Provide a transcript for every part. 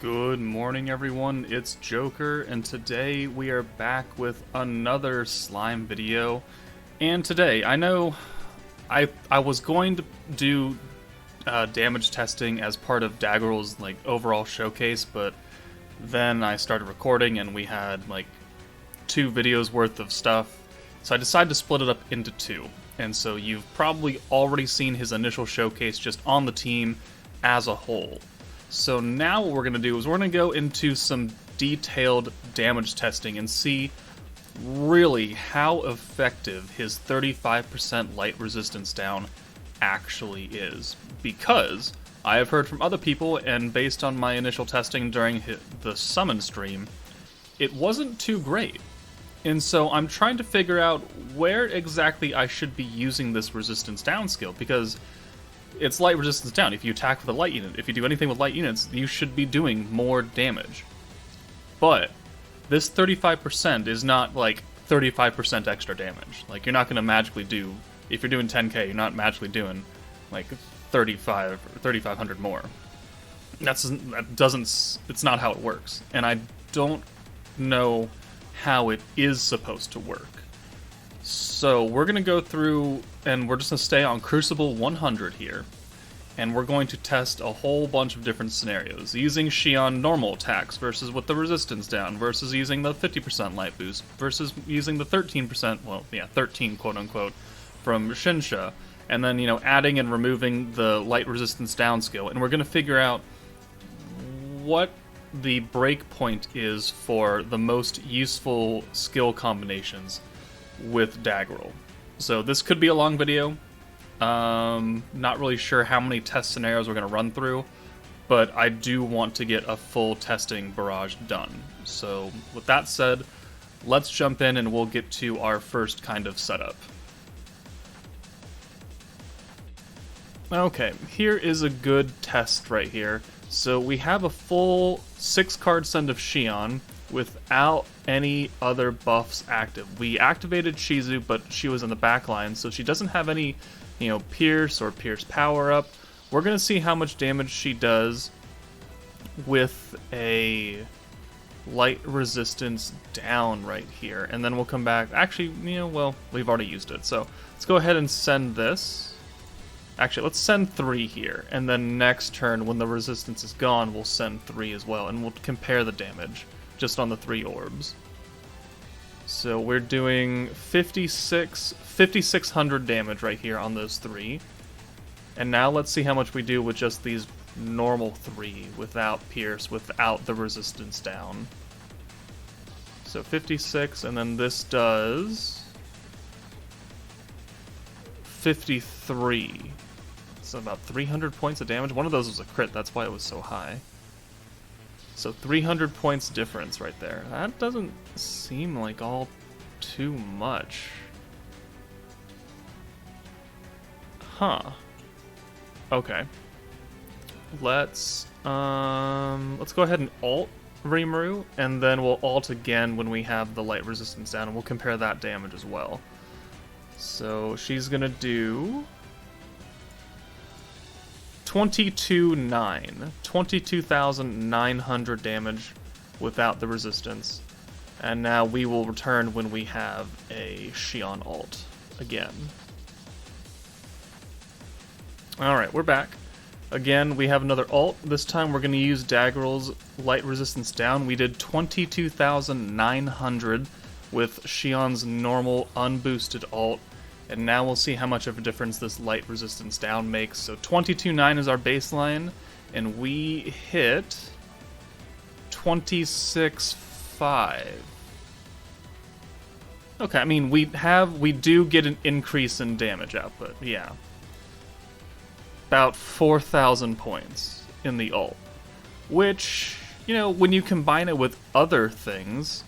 Good morning, everyone. It's Joker, and today we are back with another slime video. And today, I know I was going to do damage testing as part of DAGGRULL'S overall showcase, but then I started recording and we had like 2 videos worth of stuff, so I decided to split it up into 2. And so you've probably already seen his initial showcase just on the team as a whole. So now what we're going to do is we're going to go into some detailed damage testing and see really how effective his 35% light resistance down actually is. Because I have heard from other people, and based on my initial testing during the summon stream, it wasn't too great. And so I'm trying to figure out where exactly I should be using this resistance down skill, because it's light resistance down. If you attack with a light unit, if you do anything with light units, you should be doing more damage. But this 35% is not like 35% extra damage. Like, you're not going to magically do, if you're doing 10k, you're not magically doing like 35 or 3500 more. It's not how it works. And I don't know how it is supposed to work. So we're going to go through, and we're just going to stay on Crucible 100 here, and we're going to test a whole bunch of different scenarios, using Xion normal attacks versus with the resistance down, versus using the 50% light boost, versus using the 13%, well, yeah, 13 quote-unquote, from Shinsha, and then, adding and removing the light resistance down skill, and we're going to figure out what the break point is for the most useful skill combinations with DAGGRULL. So this could be a long video. Not really sure how many test scenarios we're going to run through, but I do want to get a full testing barrage done. So with that said, let's jump in and we'll get to our first kind of setup. Okay, here is a good test right here. So we have a full 6-card send of Xion without any other buffs active. We activated Shizu, but she was in the back line, so she doesn't have any, Pierce or Pierce power up. We're going to see how much damage she does with a light resistance down right here, and then we'll come back. Actually, well, we've already used it, so let's go ahead and send this. Actually, let's send 3 here, and then next turn, when the resistance is gone, we'll send 3 as well, and we'll compare the damage just on the 3 orbs. So we're doing 5,600 damage right here on those 3. And now let's see how much we do with just these normal 3, without Pierce, without the resistance down. So 56, and then this does 53. So about 300 points of damage. One of those was a crit, that's why it was so high. So 300 points difference right there. That doesn't seem like all too much. Huh. Okay. Let's go ahead and ult Rimuru, and then we'll ult again when we have the light resistance down, and we'll compare that damage as well. So she's gonna do 22,900 damage without the resistance. And now we will return when we have a Xion ult again. Alright, we're back. Again, we have another ult. This time we're going to use DAGGRULL'S light resistance down. We did 22,900 with Xion's normal unboosted ult. And now we'll see how much of a difference this light resistance down makes. So 22.9 is our baseline, and we hit 26.5. Okay, I mean, we do get an increase in damage output, yeah. About 4,000 points in the ult. Which, when you combine it with other things,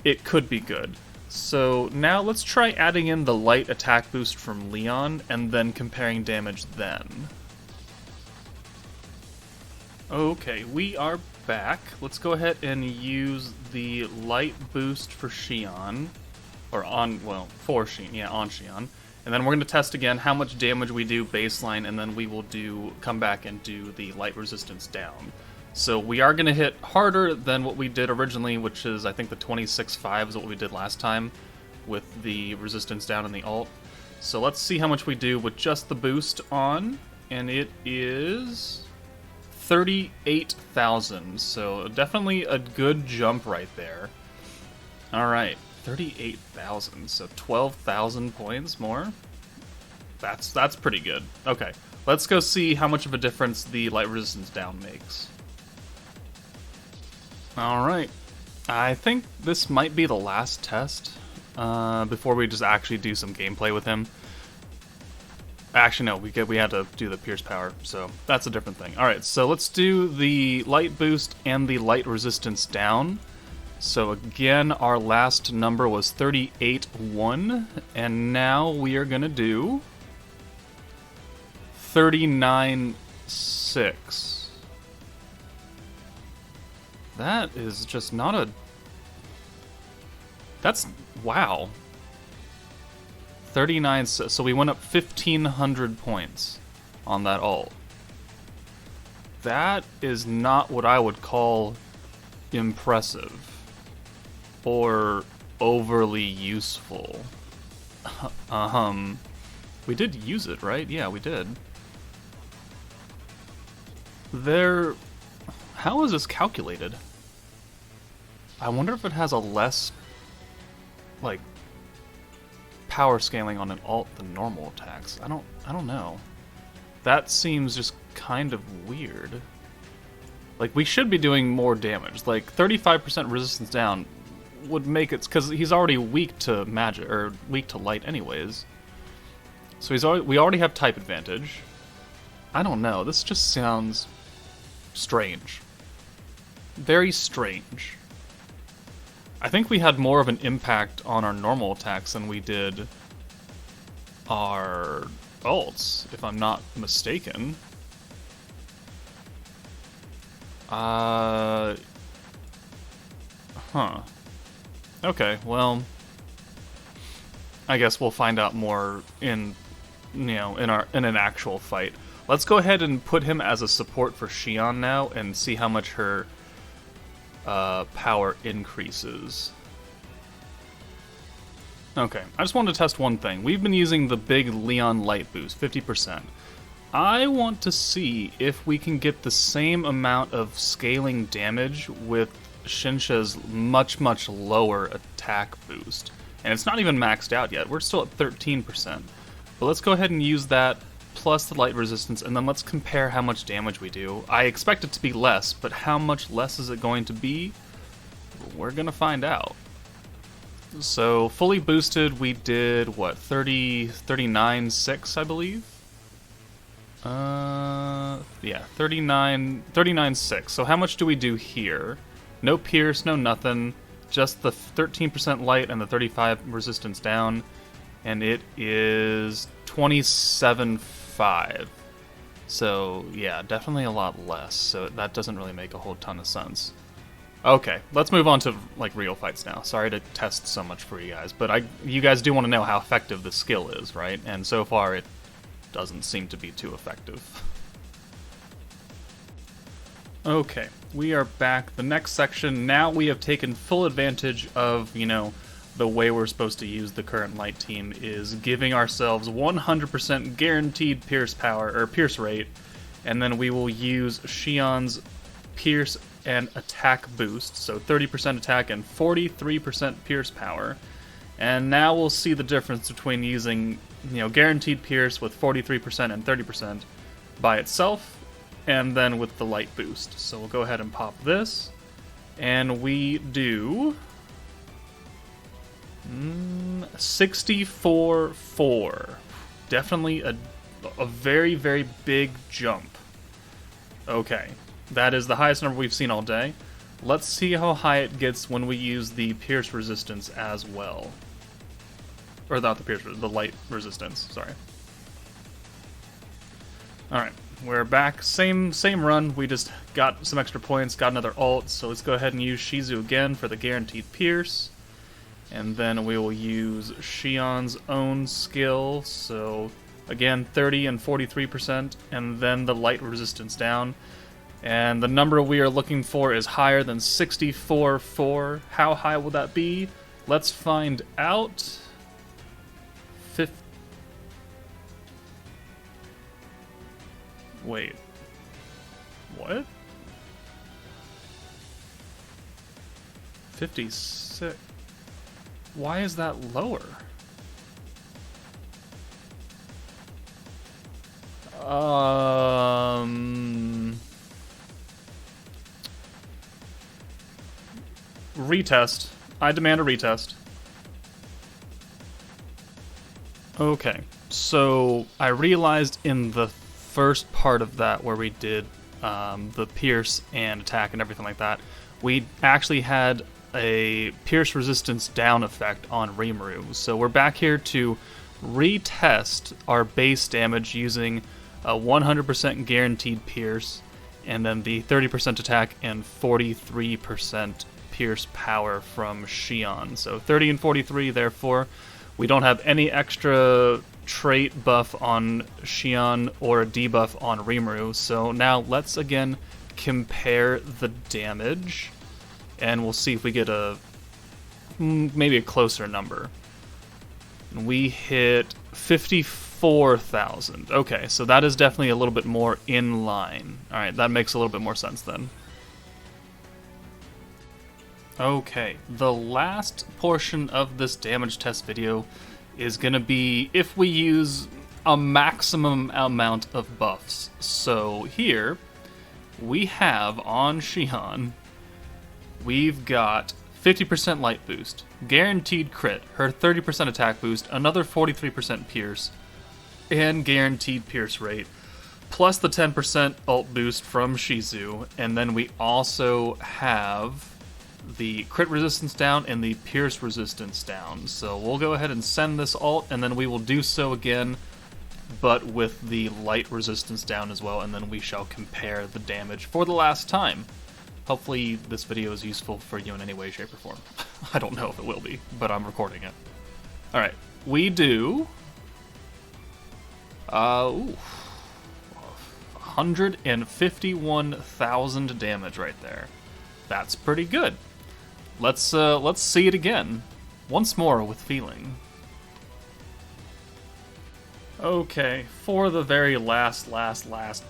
it could be good. So now let's try adding in the light attack boost from Leon, and then comparing damage then. Okay, we are back. Let's go ahead and use the light boost for Xion. For Xion, yeah, on Xion. And then we're going to test again how much damage we do baseline, and then we will come back and do the light resistance down. So we are going to hit harder than what we did originally, which is, I think, the 26.5 is what we did last time with the resistance down in the alt. So let's see how much we do with just the boost on, and it is 38,000, so definitely a good jump right there. Alright, 38,000, so 12,000 points more. That's pretty good. Okay, let's go see how much of a difference the light resistance down makes. Alright, I think this might be the last test before we just actually do some gameplay with him. Actually, no, we had to do the pierce power, so that's a different thing. Alright, so let's do the light boost and the light resistance down. So again, our last number was 38.1, and now we are going to do 39.6. That is just not a... That's... wow. 39, so we went up 1,500 points on that ult. That is not what I would call impressive or overly useful. We did use it, right? Yeah, we did. How is this calculated? I wonder if it has a less, like, power scaling on an alt than normal attacks. I don't know. That seems just kind of weird. Like, we should be doing more damage. Like, 35% resistance down would make it, because he's already weak to magic, or weak to light anyways. So we already have type advantage. I don't know, this just sounds strange. Very strange. I think we had more of an impact on our normal attacks than we did our ults, if I'm not mistaken. Huh. Okay, well, I guess we'll find out more in an actual fight. Let's go ahead and put him as a support for Xion now and see how much her power increases. Okay, I just wanted to test one thing. We've been using the big Leon light boost, 50%. I want to see if we can get the same amount of scaling damage with Shinsha's much, much lower attack boost. And it's not even maxed out yet. We're still at 13%. But let's go ahead and use that plus the light resistance, and then let's compare how much damage we do. I expect it to be less, but how much less is it going to be? We're going to find out. So, fully boosted, we did, what, 39.6, I believe? Yeah, 39.6. So how much do we do here? No pierce, no nothing. Just the 13% light and the 35 resistance down. And it is 27.5. So, yeah, definitely a lot less. So that doesn't really make a whole ton of sense. Okay, let's move on to, like, real fights now. Sorry to test so much for you guys, but you guys do want to know how effective the skill is, right? And so far, it doesn't seem to be too effective. Okay, we are back. The next section, now we have taken full advantage of, the way we're supposed to use the current light team is giving ourselves 100% guaranteed pierce power, or pierce rate, and then we will use Xion's pierce and attack boost, so 30% attack and 43% pierce power. And now we'll see the difference between using, guaranteed pierce with 43% and 30% by itself, and then with the light boost. So we'll go ahead and pop this, and we do 64.4. Definitely a very, very big jump. Okay, that is the highest number we've seen all day. Let's see how high it gets when we use the pierce resistance as well. Or not the pierce, the light resistance, sorry. Alright, we're back. Same run, we just got some extra points, got another ult, so let's go ahead and use Shizu again for the guaranteed pierce. And then we will use Xion's own skill, so again 30 and 43%, and then the light resistance down. And the number we are looking for is higher than 64.4. How high will that be? Let's find out. Wait. What? 56. Why is that lower? Retest. I demand a retest. Okay, so I realized in the first part of that where we did the pierce and attack and everything like that, we actually had a pierce resistance down effect on Rimuru. So we're back here to retest our base damage using a 100% guaranteed pierce, and then the 30% attack and 43% pierce power from Xion. So 30 and 43, therefore, we don't have any extra trait buff on Xion or a debuff on Rimuru. So now let's again compare the damage, and we'll see if we get maybe a closer number. We hit 54,000. Okay, so that is definitely a little bit more in line. Alright, that makes a little bit more sense then. Okay, the last portion of this damage test video is going to be if we use a maximum amount of buffs. So here, we have on Xion, we've got 50% light boost, guaranteed crit, her 30% attack boost, another 43% pierce, and guaranteed pierce rate, plus the 10% ult boost from Shizu, and then we also have the crit resistance down and the pierce resistance down. So we'll go ahead and send this ult, and then we will do so again, but with the light resistance down as well, and then we shall compare the damage for the last time. Hopefully this video is useful for you in any way, shape, or form. I don't know if it will be, but I'm recording it. Alright, we do 151,000 damage right there. That's pretty good. Let's see it again. Once more with feeling. Okay, for the very last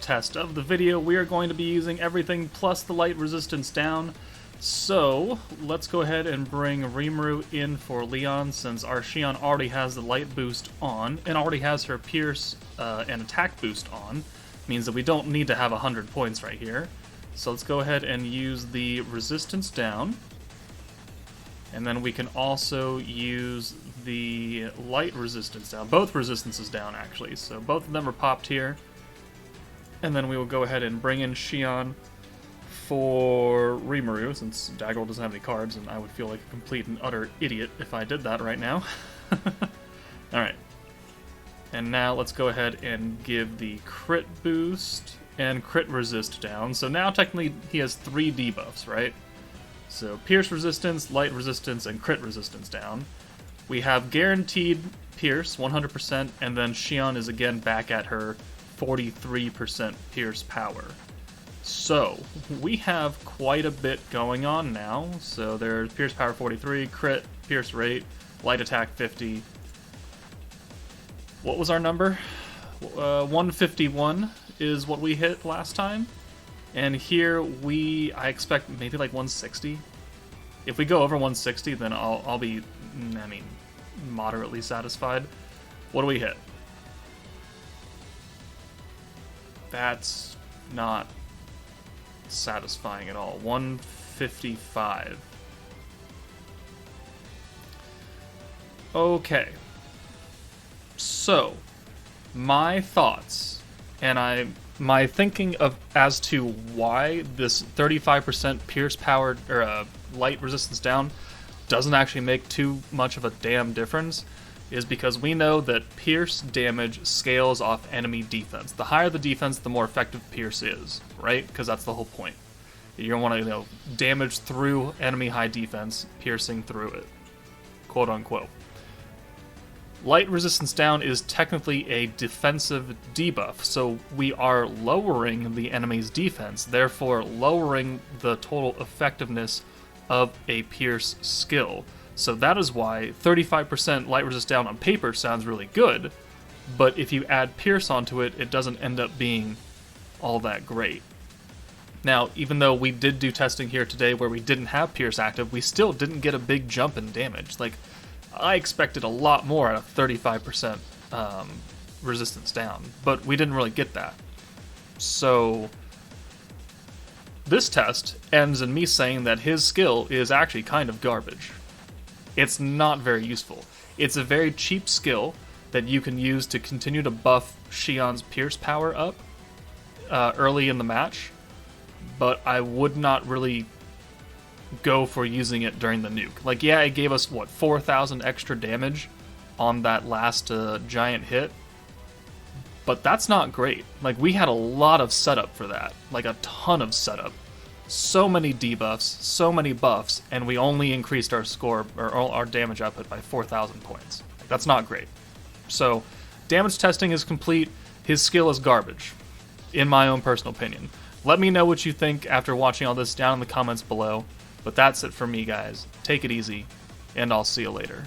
test of the video, we are going to be using everything plus the light resistance down. So, let's go ahead and bring Rimuru in for Leon, since our Xion already has the light boost on, and already has her pierce and attack boost on. Means that we don't need to have 100 points right here. So let's go ahead and use the resistance down. And then we can also use the light resistance down. Both resistances down, actually. So both of them are popped here. And then we will go ahead and bring in Xion for Rimuru, since DAGGRULL doesn't have any cards, and I would feel like a complete and utter idiot if I did that right now. Alright. And now let's go ahead and give the crit boost and crit resist down. So now technically he has 3 debuffs, right? So pierce resistance, light resistance, and crit resistance down. We have guaranteed pierce, 100%, and then Xion is again back at her 43% pierce power. So, we have quite a bit going on now. So there's pierce power 43, crit, pierce rate, light attack 50. What was our number? 151 is what we hit last time. And here I expect maybe like 160. If we go over 160, then I'll be, moderately satisfied. What do we hit? That's not satisfying at all. 155. Okay. So, my thoughts, and my thinking of as to why this 35% pierce powered or light resistance down doesn't actually make too much of a damn difference is because we know that pierce damage scales off enemy defense. The higher the defense, the more effective pierce is, right? Because that's the whole point. You don't want to, damage through enemy high defense, piercing through it, quote unquote. Light resistance down is technically a defensive debuff, so we are lowering the enemy's defense, therefore lowering the total effectiveness of a Pierce skill. So that is why 35% light resist down on paper sounds really good, but if you add Pierce onto it, it doesn't end up being all that great. Now, even though we did do testing here today where we didn't have Pierce active, we still didn't get a big jump in damage. Like, I expected a lot more out of 35% resistance down, but we didn't really get that. So this test ends in me saying that his skill is actually kind of garbage. It's not very useful. It's a very cheap skill that you can use to continue to buff Shion's Pierce power up early in the match, but I would not really go for using it during the nuke. Like, yeah, it gave us, 4,000 extra damage on that last giant hit, but that's not great. Like, we had a lot of setup for that, like a ton of setup. So many debuffs, so many buffs, and we only increased our score, or our damage output by 4,000 points. That's not great. So, damage testing is complete. His skill is garbage, in my own personal opinion. Let me know what you think after watching all this down in the comments below. But that's it for me, guys. Take it easy, and I'll see you later.